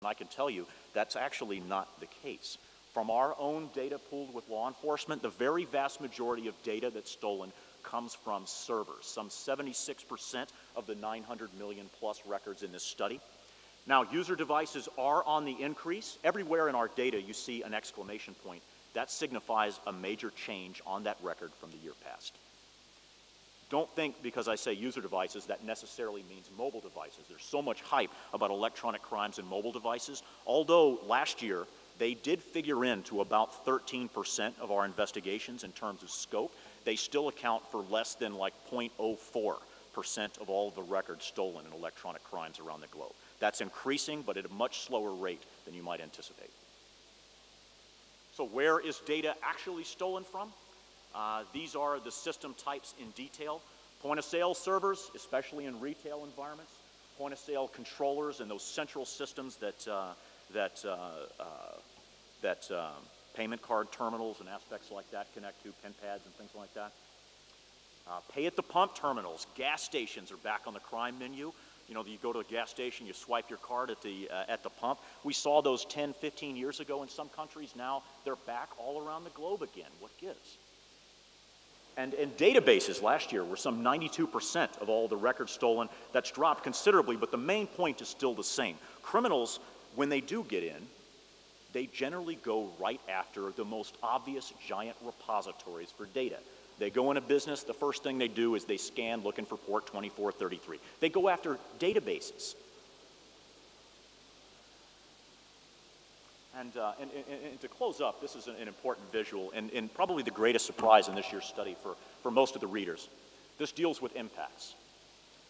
I can tell you that's actually not the case. From our own data pooled with law enforcement, the very vast majority of data that's stolen comes from servers, some 76% of the 900 million plus records in this study. Now, user devices are on the increase. Everywhere in our data you see an exclamation point. That signifies a major change on that record from the year past. Don't think because I say user devices that necessarily means mobile devices. There's so much hype about electronic crimes and mobile devices. Although last year they did figure into about 13% of our investigations in terms of scope, they still account for less than like 0.04% of all the records stolen in electronic crimes around the globe. That's increasing, but at a much slower rate than you might anticipate. So where is data actually stolen from? These are the system types in detail. Point-of-sale servers, especially in retail environments. Point-of-sale controllers and those central systems that payment card terminals and aspects like that connect to, pen pads and things like that. Pay-at-the-pump terminals. Gas stations are back on the crime menu. You know, you go to a gas station, you swipe your card at the pump. We saw those 10, 15 years ago in some countries. Now they're back all around the globe again. What gives? And databases last year were some 92% of all the records stolen. That's dropped considerably, but the main point is still the same. Criminals, when they do get in, they generally go right after the most obvious giant repositories for data. They go in a business, the first thing they do is they scan looking for port 2433. They go after databases. And to close up, this is an important visual and probably the greatest surprise in this year's study for most of the readers. This deals with impacts.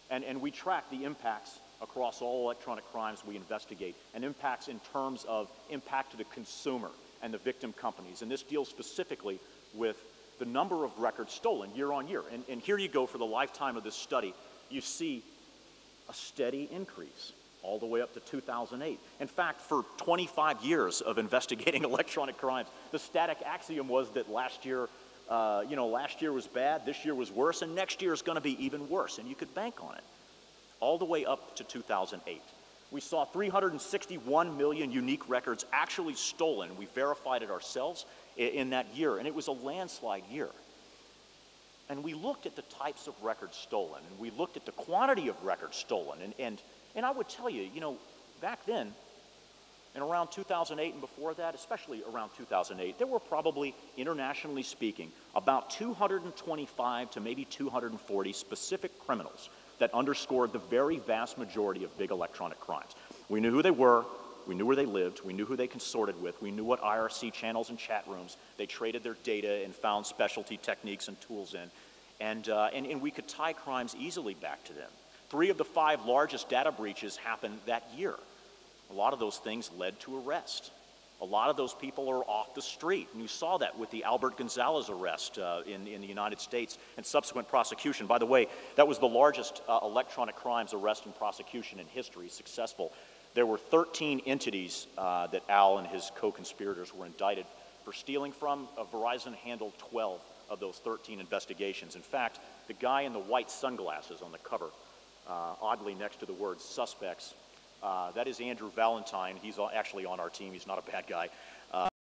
And we track the impacts across all electronic crimes we investigate, and impacts in terms of impact to the consumer and the victim companies. And this deals specifically with the number of records stolen year on year. And here you go for the lifetime of this study. You see a steady increase all the way up to 2008. In fact, for 25 years of investigating electronic crimes, the static axiom was that last year was bad, this year was worse, and next year is going to be even worse, and you could bank on it. All the way up to 2008. We saw 361 million unique records actually stolen. We verified it ourselves in that year, and it was a landslide year. And we looked at the types of records stolen, and we looked at the quantity of records stolen, and I would tell you, back then, and around 2008 and before that, especially around 2008, there were probably, internationally speaking, about 225 to maybe 240 specific criminals that underscored the very vast majority of big electronic crimes. We knew who they were, we knew where they lived, we knew who they consorted with, we knew what IRC channels and chat rooms they traded their data and found specialty techniques and tools in, and we could tie crimes easily back to them. 3 of the 5 largest data breaches happened that year. A lot of those things led to arrest. A lot of those people are off the street, and you saw that with the Albert Gonzalez arrest in the United States and subsequent prosecution. By the way, that was the largest electronic crimes arrest and prosecution in history, successful. There were 13 entities that Al and his co-conspirators were indicted for stealing from. Verizon handled 12 of those 13 investigations. In fact, the guy in the white sunglasses on the cover, oddly next to the word suspects, that is Andrew Valentine. He's actually on our team. He's not a bad guy.